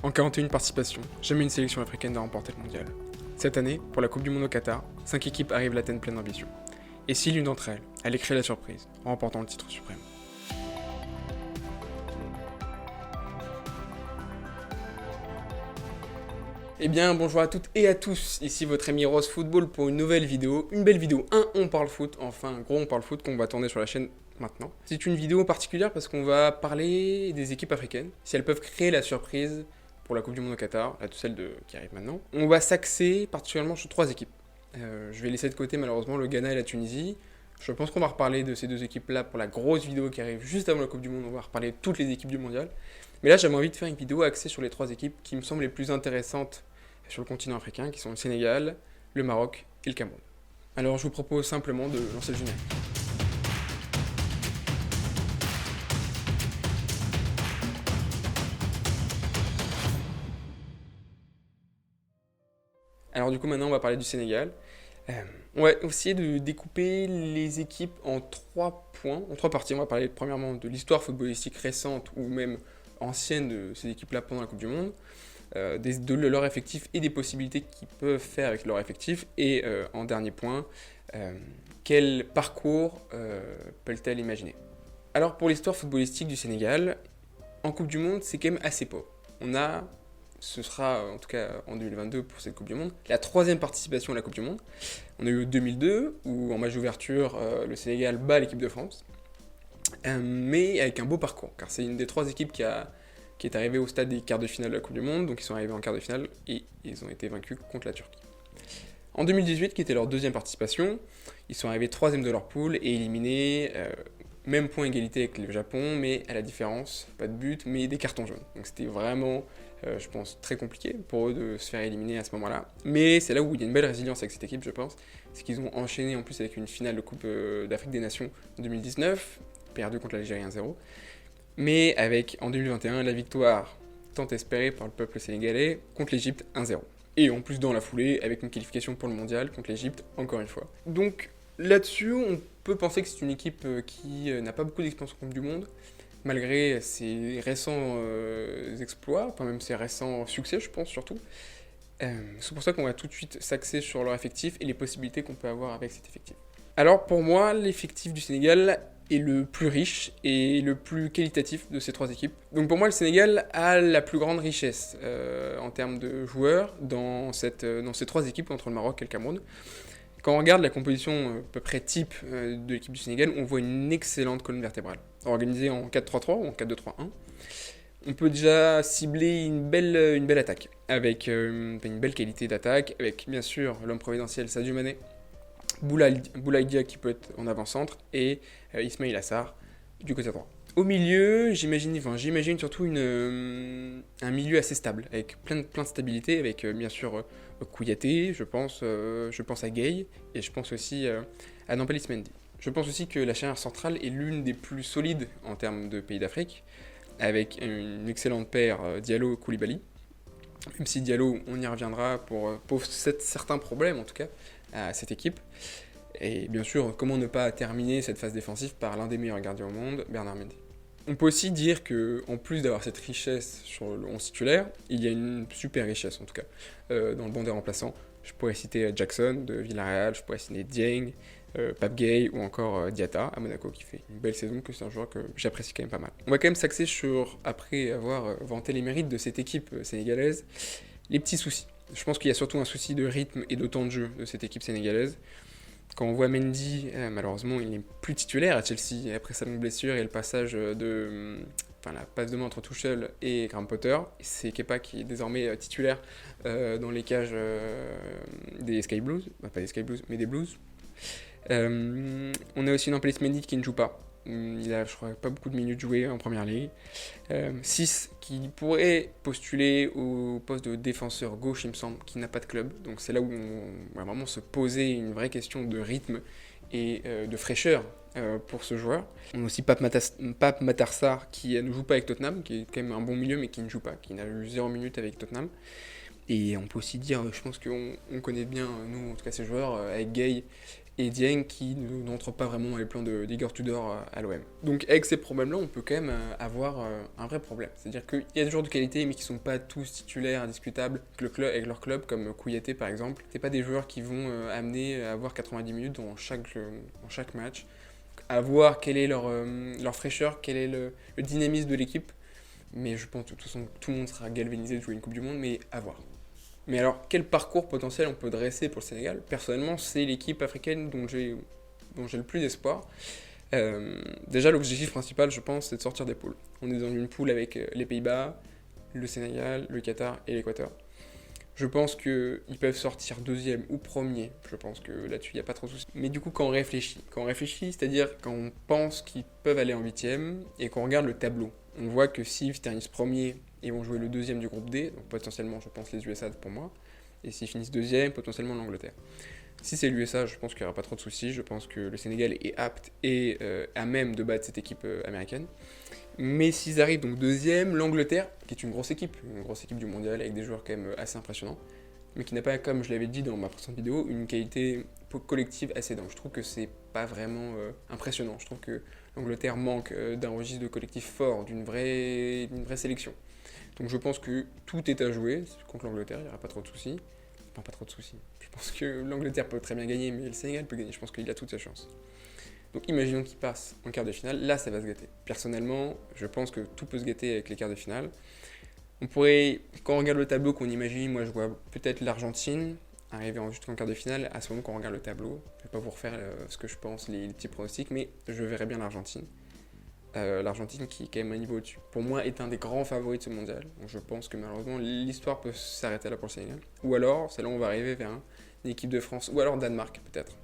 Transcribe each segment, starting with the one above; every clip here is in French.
En 41 participations, jamais une sélection africaine n'a remporté le mondial. Cette année, pour la Coupe du Monde au Qatar, 5 équipes arrivent l'Athènes pleine d'ambition. Et si l'une d'entre elles allait créer la surprise en remportant le titre suprême? Eh bien, bonjour à toutes et à tous, ici votre ami Rose Football pour une nouvelle vidéo. Une belle vidéo, on parle foot, enfin, gros on parle foot qu'on va tourner sur la chaîne maintenant. C'est une vidéo particulière parce qu'on va parler des équipes africaines, si elles peuvent créer la surprise pour la Coupe du Monde au Qatar, là, toutes celles qui arrivent maintenant. On va s'axer particulièrement sur 3 équipes. Je vais laisser de côté malheureusement le Ghana et la Tunisie. Je pense qu'on va reparler de ces deux équipes-là pour la grosse vidéo qui arrive juste avant la Coupe du Monde. On va reparler de toutes les équipes du mondial. Mais là, j'avais envie de faire une vidéo axée sur les 3 équipes qui me semblent les plus intéressantes sur le continent africain, qui sont le Sénégal, le Maroc et le Cameroun. Alors, je vous propose simplement de lancer le générique. Alors du coup maintenant on va parler du Sénégal. On va essayer de découper les équipes en 3 points, en 3 parties. On va parler premièrement de l'histoire footballistique récente ou même ancienne de ces équipes-là pendant la Coupe du Monde, de leur effectif et des possibilités qu'ils peuvent faire avec leur effectif. Et en dernier point, quel parcours peuvent-elles imaginer? Alors pour l'histoire footballistique du Sénégal, en Coupe du Monde c'est quand même assez pauvre. Ce sera en tout cas en 2022 pour cette Coupe du Monde, la 3e participation à la Coupe du Monde. On a eu 2002 où en match d'ouverture le Sénégal bat l'équipe de France, mais avec un beau parcours car c'est une des 3 équipes qui est arrivée au stade des quarts de finale de la Coupe du Monde, donc ils sont arrivés en quart de finale et ils ont été vaincus contre la Turquie. En 2018, qui était leur 2e participation, ils sont arrivés 3e de leur poule et éliminés, même point égalité avec le Japon, mais à la différence, pas de but, mais des cartons jaunes. Donc c'était vraiment, je pense, très compliqué pour eux de se faire éliminer à ce moment-là. Mais c'est là où il y a une belle résilience avec cette équipe, je pense. C'est qu'ils ont enchaîné en plus avec une finale de Coupe d'Afrique des Nations en 2019, perdu contre l'Algérie 1-0. Mais avec, en 2021, la victoire tant espérée par le peuple sénégalais contre l'Égypte 1-0. Et en plus dans la foulée, avec une qualification pour le mondial contre l'Égypte, encore une fois. Donc là-dessus, on peut penser que c'est une équipe qui n'a pas beaucoup d'expérience en Coupe du Monde, malgré ses récents exploits, enfin même ses récents succès, je pense surtout. C'est pour ça qu'on va tout de suite s'axer sur leur effectif et les possibilités qu'on peut avoir avec cet effectif. Alors pour moi, l'effectif du Sénégal est le plus riche et le plus qualitatif de ces 3 équipes. Donc pour moi, le Sénégal a la plus grande richesse en termes de joueurs dans ces 3 équipes entre le Maroc et le Cameroun. Quand on regarde la composition à peu près type de l'équipe du Sénégal, on voit une excellente colonne vertébrale, organisée en 4-3-3 ou en 4-2-3-1. On peut déjà cibler une belle attaque, avec une belle qualité d'attaque, avec bien sûr l'homme providentiel Sadio Mané, Boulaye Dia qui peut être en avant-centre, et Ismaïla Sarr du côté droit. Au milieu, j'imagine surtout un milieu assez stable, avec plein de stabilité, avec bien sûr Kouyaté, je pense à Gueye, et je pense aussi à Nampalys Mendy. Je pense aussi que la charnière centrale est l'une des plus solides en termes de pays d'Afrique, avec une excellente paire Diallo-Koulibaly, même si Diallo, on y reviendra pour certains problèmes en tout cas, à cette équipe. Et bien sûr, comment ne pas terminer cette phase défensive par l'un des meilleurs gardiens au monde, Bernard Mendy. On peut aussi dire qu'en plus d'avoir cette richesse sur le 11 titulaire, il y a une super richesse en tout cas dans le banc des remplaçants. Je pourrais citer Jackson de Villarreal, je pourrais citer Dieng, Pape Gueye ou encore Diatta à Monaco qui fait une belle saison, que c'est un joueur que j'apprécie quand même pas mal. On va quand même s'axer sur, après avoir vanté les mérites de cette équipe sénégalaise, les petits soucis. Je pense qu'il y a surtout un souci de rythme et de temps de jeu de cette équipe sénégalaise. Quand on voit Mendy, malheureusement, il n'est plus titulaire à Chelsea après sa longue blessure et le passage la passe de main entre Tuchel et Graham Potter. C'est Kepa qui est désormais titulaire dans les cages des Sky Blues, pas des Sky Blues, mais des Blues. On a aussi Nampalys Mendy qui ne joue pas. Il a, je crois, pas beaucoup de minutes jouées en première ligue. 6 qui pourrait postuler au poste de défenseur gauche, il me semble, qui n'a pas de club. Donc c'est là où on va vraiment se poser une vraie question de rythme et de fraîcheur pour ce joueur. On a aussi Pape Matar Sarr qui ne joue pas avec Tottenham, qui est quand même un bon milieu mais qui ne joue pas, qui n'a eu 0 minutes avec Tottenham. Et on peut aussi dire, je pense qu'on connaît bien, nous en tout cas ces joueurs, avec Gueye et Dieng qui n'entre pas vraiment dans les plans d'Igor Tudor à l'OM. Donc avec ces problèmes-là, on peut quand même avoir un vrai problème. C'est-à-dire qu'il y a des joueurs de qualité, mais qui sont pas tous titulaires, indiscutables avec leur club, comme Kouyaté par exemple. C'est pas des joueurs qui vont amener à avoir 90 minutes dans chaque match, à voir quelle est leur fraîcheur, quel est le dynamisme de l'équipe. Mais je pense que de toute façon, tout le monde sera galvanisé de jouer une Coupe du Monde, mais à voir. Mais alors, quel parcours potentiel on peut dresser pour le Sénégal? Personnellement, c'est l'équipe africaine dont j'ai le plus d'espoir. Déjà, l'objectif principal, je pense, c'est de sortir des poules. On est dans une poule avec les Pays-Bas, le Sénégal, le Qatar et l'Équateur. Je pense qu'ils peuvent sortir deuxième ou premier. Je pense que là-dessus, il n'y a pas trop de soucis. Mais du coup, quand on réfléchit, c'est-à-dire quand on pense qu'ils peuvent aller en huitième et qu'on regarde le tableau, on voit que s'ils terminent premier, ils vont jouer le deuxième du groupe D, donc potentiellement, je pense, les USA pour moi. Et s'ils finissent deuxième, potentiellement l'Angleterre. Si c'est l'USA, je pense qu'il n'y aura pas trop de soucis. Je pense que le Sénégal est apte et à même de battre cette équipe américaine. Mais s'ils arrivent donc deuxième, l'Angleterre, qui est une grosse équipe du mondial avec des joueurs quand même assez impressionnants, mais qui n'a pas, comme je l'avais dit dans ma précédente vidéo, une qualité collective assez dense. Je trouve que c'est pas vraiment impressionnant. Je trouve que l'Angleterre manque d'un registre de collectif fort, d'une vraie sélection. Donc je pense que tout est à jouer contre l'Angleterre, il n'y aura pas trop de soucis. Enfin, pas trop de soucis. Je pense que l'Angleterre peut très bien gagner, mais le Sénégal peut gagner. Je pense qu'il a toute sa chance. Donc imaginons qu'il passe en quart de finale, là ça va se gâter. Personnellement, je pense que tout peut se gâter avec les quarts de finale. On pourrait, quand on regarde le tableau qu'on imagine, moi je vois peut-être l'Argentine arriver jusqu'en quart de finale. À ce moment, quand on regarde le tableau, je ne vais pas vous refaire ce que je pense, les petits pronostics, mais je verrais bien l'Argentine. L'Argentine qui est quand même un niveau au-dessus. Pour moi, est un des grands favoris de ce mondial. Donc je pense que malheureusement, l'histoire peut s'arrêter là pour le Sénégal. Ou alors, c'est là où on va arriver vers une équipe de France, ou alors Danemark peut-être.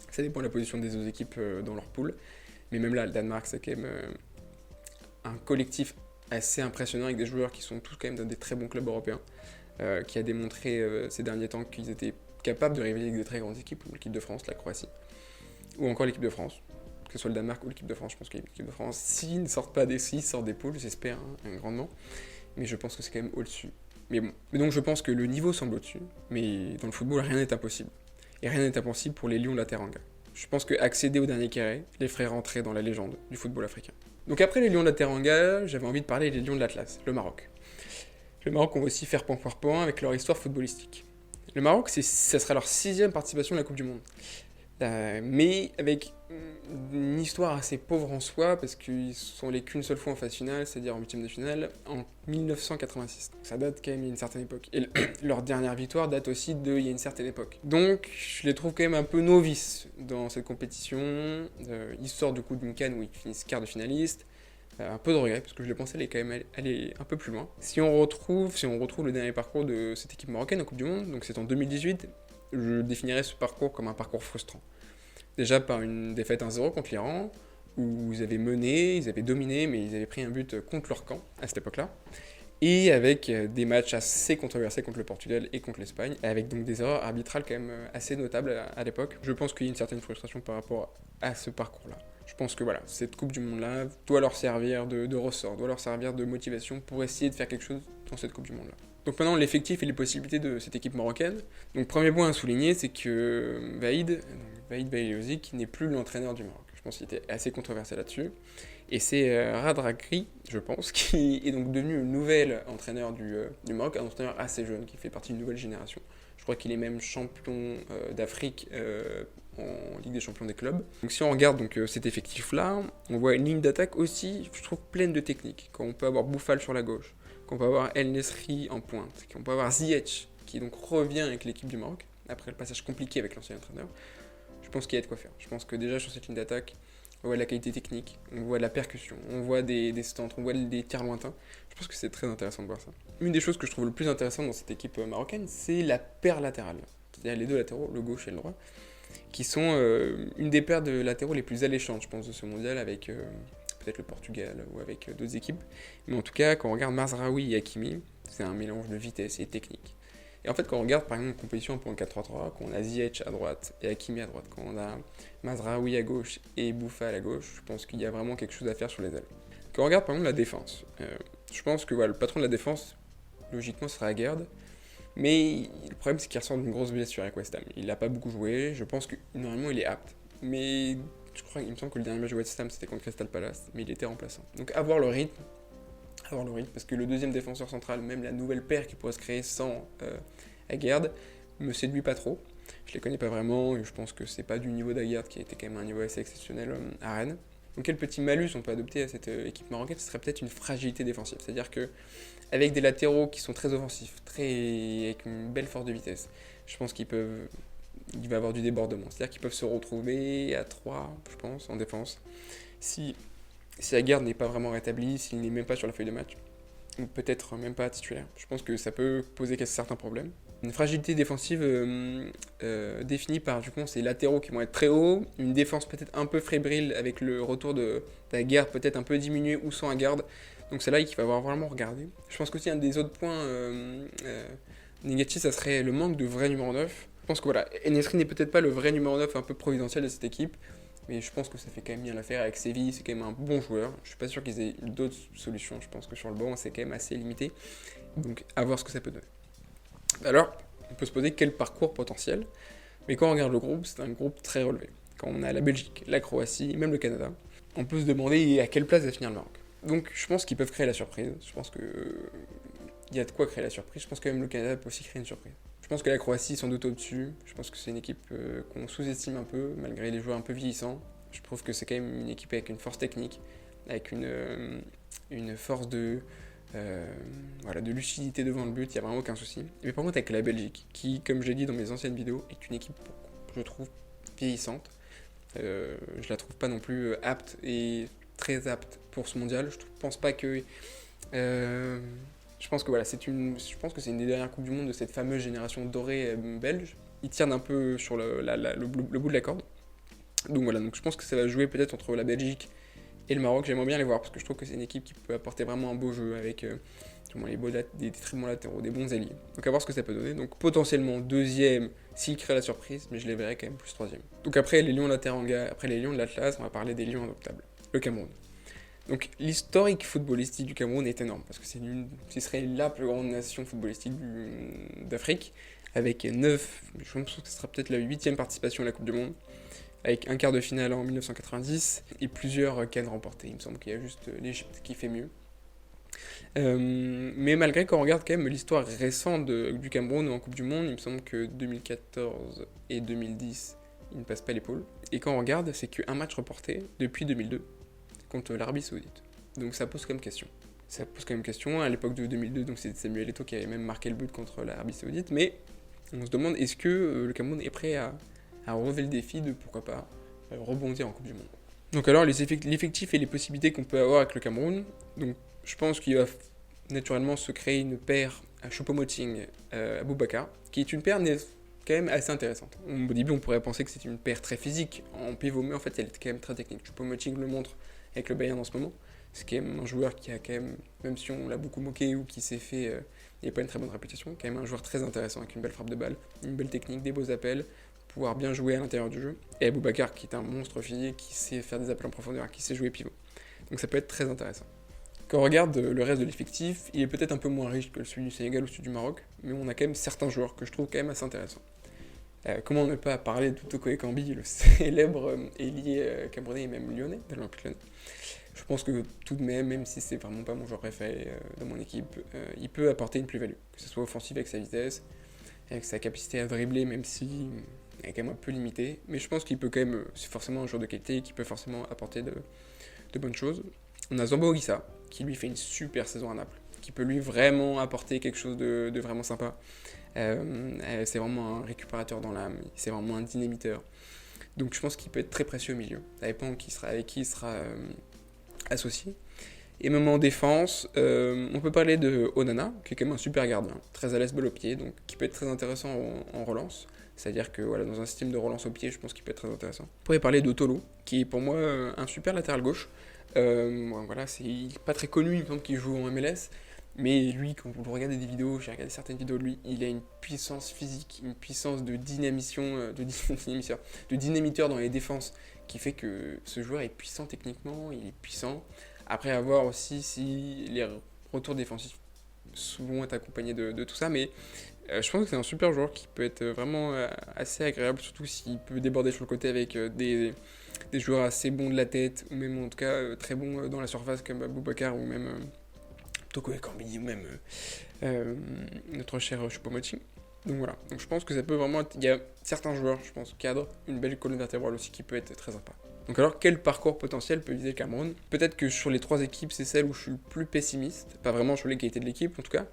Ça dépend de la position des autres équipes dans leur poule. Mais même là, le Danemark, c'est quand même un collectif assez impressionnant avec des joueurs qui sont tous quand même dans des très bons clubs européens, qui a démontré ces derniers temps qu'ils étaient capables de rivaliser avec des très grandes équipes, comme l'équipe de France, la Croatie, ou encore l'équipe de France. Que ce soit le Danemark ou l'équipe de France, je pense que l'équipe de France, s'ils ne sortent pas s'ils sortent des poules, j'espère, grandement, mais je pense que c'est quand même au-dessus. Mais bon, donc je pense que le niveau semble au-dessus, mais dans le football, rien n'est impossible. Et rien n'est impossible pour les Lions de la Teranga. Je pense qu'accéder au dernier carré les ferait rentrer dans la légende du football africain. Donc après les Lions de la Teranga, j'avais envie de parler des Lions de l'Atlas, le Maroc. Le Maroc, on va aussi faire point par point avec leur histoire footballistique. Le Maroc, ça sera leur 6e participation à la Coupe du Monde. Mais avec une histoire assez pauvre en soi, parce qu'ils sont allés qu'une seule fois en phase finale, c'est-à-dire en 8e de finale, en 1986. Ça date quand même d'une certaine époque. Et leur dernière victoire date aussi d'il y a une certaine époque. Donc je les trouve quand même un peu novices dans cette compétition. Ils sortent du coup d'une CAN où ils finissent quart de finaliste. Un peu de regret, parce que je les pensais aller un peu plus loin. Si on retrouve le dernier parcours de cette équipe marocaine en Coupe du Monde, donc c'est en 2018, je définirais ce parcours comme un parcours frustrant. Déjà par une défaite 1-0 contre l'Iran, où ils avaient mené, ils avaient dominé, mais ils avaient pris un but contre leur camp à cette époque-là. Et avec des matchs assez controversés contre le Portugal et contre l'Espagne, avec donc des erreurs arbitrales quand même assez notables à l'époque. Je pense qu'il y a une certaine frustration par rapport à ce parcours-là. Je pense que voilà, cette Coupe du Monde-là doit leur servir de ressort, doit leur servir de motivation pour essayer de faire quelque chose dans cette Coupe du Monde-là. Donc maintenant, l'effectif et les possibilités de cette équipe marocaine. Donc premier point à souligner, c'est que Vaïd Baïliozi, qui n'est plus l'entraîneur du Maroc. Je pense qu'il était assez controversé là-dessus. Et c'est Radrakri, je pense, qui est donc devenu le nouvel entraîneur du Maroc, un entraîneur assez jeune, qui fait partie d'une nouvelle génération. Je crois qu'il est même champion d'Afrique en Ligue des champions des clubs. Donc si on regarde cet effectif-là, on voit une ligne d'attaque aussi, je trouve, pleine de technique. Quand on peut avoir Bouffal sur la gauche, qu'on peut avoir El Nesri en pointe, qu'on peut avoir Ziyech, qui donc revient avec l'équipe du Maroc, après le passage compliqué avec l'ancien entraîneur, je pense qu'il y a de quoi faire. Je pense que déjà sur cette ligne d'attaque, on voit de la qualité technique, on voit de la percussion, on voit des centres, on voit des tirs lointains. Je pense que c'est très intéressant de voir ça. Une des choses que je trouve le plus intéressant dans cette équipe marocaine, c'est la paire latérale. C'est-à-dire les deux latéraux, le gauche et le droit, qui sont une des paires de latéraux les plus alléchantes, je pense, de ce mondial, avec peut-être le Portugal ou avec d'autres équipes. Mais en tout cas, quand on regarde Mazraoui et Hakimi, c'est un mélange de vitesse et technique. Et en fait, quand on regarde par exemple une compétition pour un 4-3-3, quand on a Ziyech à droite et Hakimi à droite, quand on a Mazraoui à gauche et Bouffal à gauche, je pense qu'il y a vraiment quelque chose à faire sur les ailes. Quand on regarde par exemple la défense, je pense que le patron de la défense, logiquement, sera Aguerd. Mais le problème, c'est qu'il ressort d'une grosse blessure avec West Ham. Il n'a pas beaucoup joué, je pense que normalement il est apte. Mais il me semble que le dernier match de West Ham c'était contre Crystal Palace, mais il était remplaçant. Donc avoir le rythme, parce que le deuxième défenseur central, même la nouvelle paire qui pourrait se créer sans Aguerd, me séduit pas trop. Je les connais pas vraiment, et je pense que c'est pas du niveau d'Aguerd qui a été quand même un niveau assez exceptionnel à Rennes. Donc quel petit malus on peut adopter à cette équipe marocaine, ce serait peut-être une fragilité défensive. C'est-à-dire que avec des latéraux qui sont très offensifs, avec une belle force de vitesse, je pense il va y avoir du débordement. C'est-à-dire qu'ils peuvent se retrouver à 3, je pense, en défense. Si la garde n'est pas vraiment rétablie, s'il n'est même pas sur la feuille de match, ou peut-être même pas titulaire, je pense que ça peut poser certains problèmes. Une fragilité défensive définie par, du coup, ces latéraux qui vont être très hauts, une défense peut-être un peu fébrile avec le retour de la garde peut-être un peu diminué ou sans la garde. Donc c'est là qu'il va falloir vraiment regarder. Je pense qu'aussi un des autres points négatifs, ça serait le manque de vrai numéro 9. Je pense que voilà, En-Nesyri n'est peut-être pas le vrai numéro 9 un peu providentiel de cette équipe, mais je pense que ça fait quand même bien l'affaire avec Séville, c'est quand même un bon joueur. Je suis pas sûr qu'ils aient d'autres solutions, je pense que sur le banc c'est quand même assez limité. Donc à voir ce que ça peut donner. Alors, on peut se poser quel parcours potentiel, mais quand on regarde le groupe, c'est un groupe très relevé. Quand on a la Belgique, la Croatie, même le Canada, on peut se demander à quelle place va finir le Maroc. Donc je pense qu'ils peuvent créer la surprise, je pense qu'il y a de quoi créer la surprise, je pense que même le Canada peut aussi créer une surprise. Je pense que la Croatie sont doute au-dessus, je pense que c'est une équipe qu'on sous-estime un peu, malgré les joueurs un peu vieillissants. Je trouve que c'est quand même une équipe avec une force technique, avec une force de lucidité devant le but, il n'y a vraiment aucun souci. Mais par contre avec la Belgique, qui, comme j'ai dit dans mes anciennes vidéos, est une équipe, je trouve, vieillissante. Je la trouve pas non plus apte et très apte pour ce mondial. Je pense pas que... je pense que voilà, je pense que c'est une des dernières Coupes du Monde de cette fameuse génération dorée belge. Ils tirent un peu sur le bout de la corde. Donc voilà, donc je pense que ça va jouer peut-être entre la Belgique et le Maroc. J'aimerais bien les voir parce que je trouve que c'est une équipe qui peut apporter vraiment un beau jeu avec des très bons latéraux, des bons ailiers. Donc à voir ce que ça peut donner. Donc potentiellement deuxième s'il crée la surprise, mais je les verrai quand même plus troisième. Donc après les Lions de la Teranga, après les Lions de l'Atlas, on va parler des Lions indoctables. Le Cameroun. Donc l'historique footballistique du Cameroun est énorme parce que ce serait la plus grande nation footballistique d'Afrique avec 9, je pense que ce sera peut-être la 8e participation à la Coupe du Monde, avec un quart de finale en 1990 et plusieurs cannes remportées. Il me semble qu'il y a juste l'Égypte qui fait mieux. Mais malgré qu'on regarde quand même l'histoire récente du Cameroun en Coupe du Monde, il me semble que 2014 et 2010, ils ne passent pas l'épaule. Et quand on regarde, c'est qu'un match reporté depuis 2002 contre l'Arabie Saoudite. Donc ça pose quand même question. Ça pose quand même question. À l'époque de 2002, donc c'est Samuel Eto'o qui avait même marqué le but contre l'Arabie Saoudite. Mais on se demande, est-ce que le Cameroun est prêt à relever le défi de, pourquoi pas, rebondir en Coupe du Monde. Donc alors, l'effectif et les possibilités qu'on peut avoir avec le Cameroun, donc je pense qu'il va naturellement se créer une paire à Choupo-Moting Aboubakar, qui est une paire quand même assez intéressante. Au début, on pourrait penser que c'est une paire très physique en pivot, mais en fait, elle est quand même très technique. Choupo-Moting le montre avec le Bayern en ce moment. C'est quand même un joueur qui a quand même si on l'a beaucoup moqué ou qui s'est fait, il n'a pas une très bonne réputation, quand même un joueur très intéressant avec une belle frappe de balle, une belle technique, des beaux appels, pouvoir bien jouer à l'intérieur du jeu. Et Aboubakar qui est un monstre physique, qui sait faire des appels en profondeur, qui sait jouer pivot. Donc ça peut être très intéressant. Quand on regarde le reste de l'effectif, il est peut-être un peu moins riche que celui du Sénégal ou celui du Maroc, mais on a quand même certains joueurs que je trouve quand même assez intéressants. Comment ne pas parler de Toko Ekambi, le célèbre ailier camerounais et même lyonnais, de l'Olympique Lyonnais. Je pense que tout de même si c'est vraiment pas mon joueur préféré dans mon équipe, il peut apporter une plus-value, que ce soit offensif avec sa vitesse, avec sa capacité à dribbler, même si elle est quand même un peu limitée. Mais je pense qu'il peut quand même, c'est forcément un joueur de qualité qui peut forcément apporter de bonnes choses. On a Zambo Oguissa, qui lui fait une super saison à Naples, qui peut lui vraiment apporter quelque chose de vraiment sympa. C'est vraiment un récupérateur dans l'âme, c'est vraiment un dynamiteur. Donc je pense qu'il peut être très précieux au milieu. Ça dépend avec qui il sera associé. Et même en défense, on peut parler de Onana, qui est quand même un super gardien, très à l'aise balle au pied, donc qui peut être très intéressant en relance. C'est-à-dire que voilà, dans un système de relance au pied, je pense qu'il peut être très intéressant. On pourrait parler de Tolo, qui est pour moi un super latéral gauche. Voilà, il n'est pas très connu, il me semble qu'il joue en MLS. Mais lui, quand vous regardez des vidéos, j'ai regardé certaines vidéos de lui, il a une puissance physique, une puissance de de dynamiteur dans les défenses, qui fait que ce joueur est puissant techniquement, il est puissant. Après, à voir aussi si les retours défensifs vont être accompagnés de tout ça, mais Je pense que c'est un super joueur qui peut être vraiment assez agréable, surtout s'il peut déborder sur le côté avec des joueurs assez bons de la tête, ou même en tout cas très bons dans la surface comme Boubacar ou même Toko Ekambi ou même notre cher Choupo-Moting. Donc voilà, donc je pense que ça peut vraiment être... Il y a certains joueurs, je pense, cadre, une belle colonne vertébrale aussi qui peut être très sympa. Donc alors, quel parcours potentiel peut viser le Cameroun? Peut-être que sur les trois équipes, c'est celle où je suis le plus pessimiste, pas vraiment sur les qualités de l'équipe en tout cas,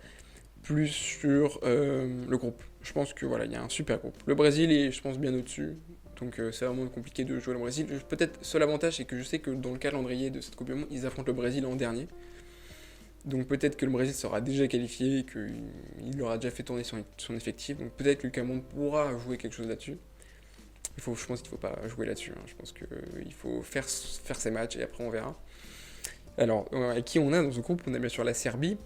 plus sur le groupe. Je pense que voilà, il y a un super groupe. Le Brésil est, je pense, bien au-dessus, donc c'est vraiment compliqué de jouer le Brésil. Peut-être seul avantage, c'est que je sais que dans le calendrier de cette Coupe du Monde, ils affrontent le Brésil en dernier. Donc peut-être que le Brésil sera déjà qualifié, qu'il aura déjà fait tourner son effectif. Donc peut-être que le Cameroun pourra jouer quelque chose là-dessus. Je pense qu'il ne faut pas jouer là-dessus. Je pense qu'il faut faire ses matchs et après on verra. Alors, avec qui on a dans ce groupe? On a bien sûr la Serbie,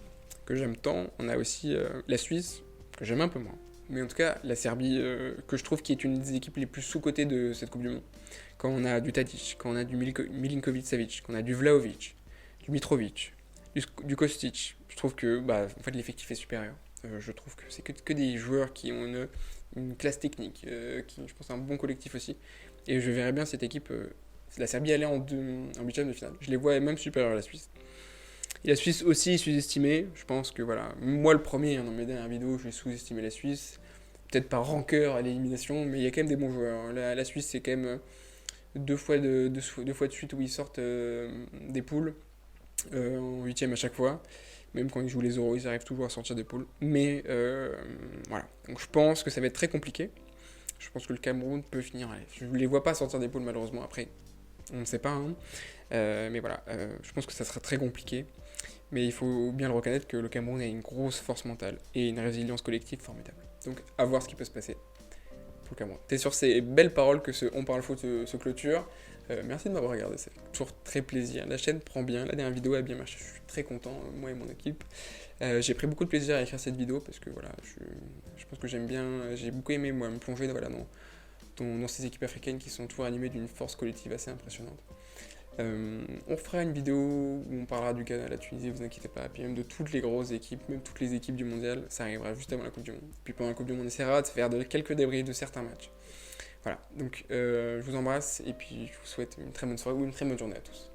que j'aime tant. On a aussi la Suisse, que j'aime un peu moins. Mais en tout cas, la Serbie, que je trouve qui est une des équipes les plus sous-cotées de cette Coupe du Monde. Quand on a du Tadic, quand on a du Milinkovic-Savic, quand on a du Vlahovic, du Mitrovic, du Kostic, je trouve que en fait, l'effectif est supérieur. Je trouve que c'est que des joueurs qui ont une classe technique, qui, je pense, un bon collectif aussi. Et je verrais bien cette équipe, la Serbie aller en huitième de finale. Je les vois même supérieurs à la Suisse. Et la Suisse aussi est sous-estimée. Je pense que voilà, moi le premier, dans mes dernières vidéos, je vais sous-estimer la Suisse. Peut-être par rancœur à l'élimination, mais il y a quand même des bons joueurs. La Suisse, c'est quand même deux fois de suite où ils sortent des poules en huitième à chaque fois. Même quand ils jouent les euros, ils arrivent toujours à sortir des poules. Mais voilà. Donc je pense que ça va être très compliqué. Je pense que le Cameroun peut finir. Je ne les vois pas sortir des poules malheureusement. Après, on ne sait pas. Mais voilà. Je pense que ça sera très compliqué. Mais il faut bien le reconnaître que le Cameroun a une grosse force mentale et une résilience collective formidable. Donc à voir ce qui peut se passer pour le Cameroun. C'est sur ces belles paroles que ce On Parle Foot se clôture. Merci de m'avoir regardé, ça fait toujours très plaisir. La chaîne prend bien, la dernière vidéo a bien marché, je suis très content, moi et mon équipe. J'ai pris beaucoup de plaisir à écrire cette vidéo parce que voilà, je pense que j'aime bien, j'ai beaucoup aimé moi me plonger dans ces équipes africaines qui sont toujours animées d'une force collective assez impressionnante. On fera une vidéo où on parlera du Ghana, la Tunisie, vous inquiétez pas, puis même de toutes les grosses équipes, même toutes les équipes du mondial, ça arrivera juste avant la Coupe du Monde. Puis pendant la Coupe du Monde, on essaiera de faire quelques débriefs de certains matchs. Voilà, donc je vous embrasse et puis je vous souhaite une très bonne soirée ou une très bonne journée à tous.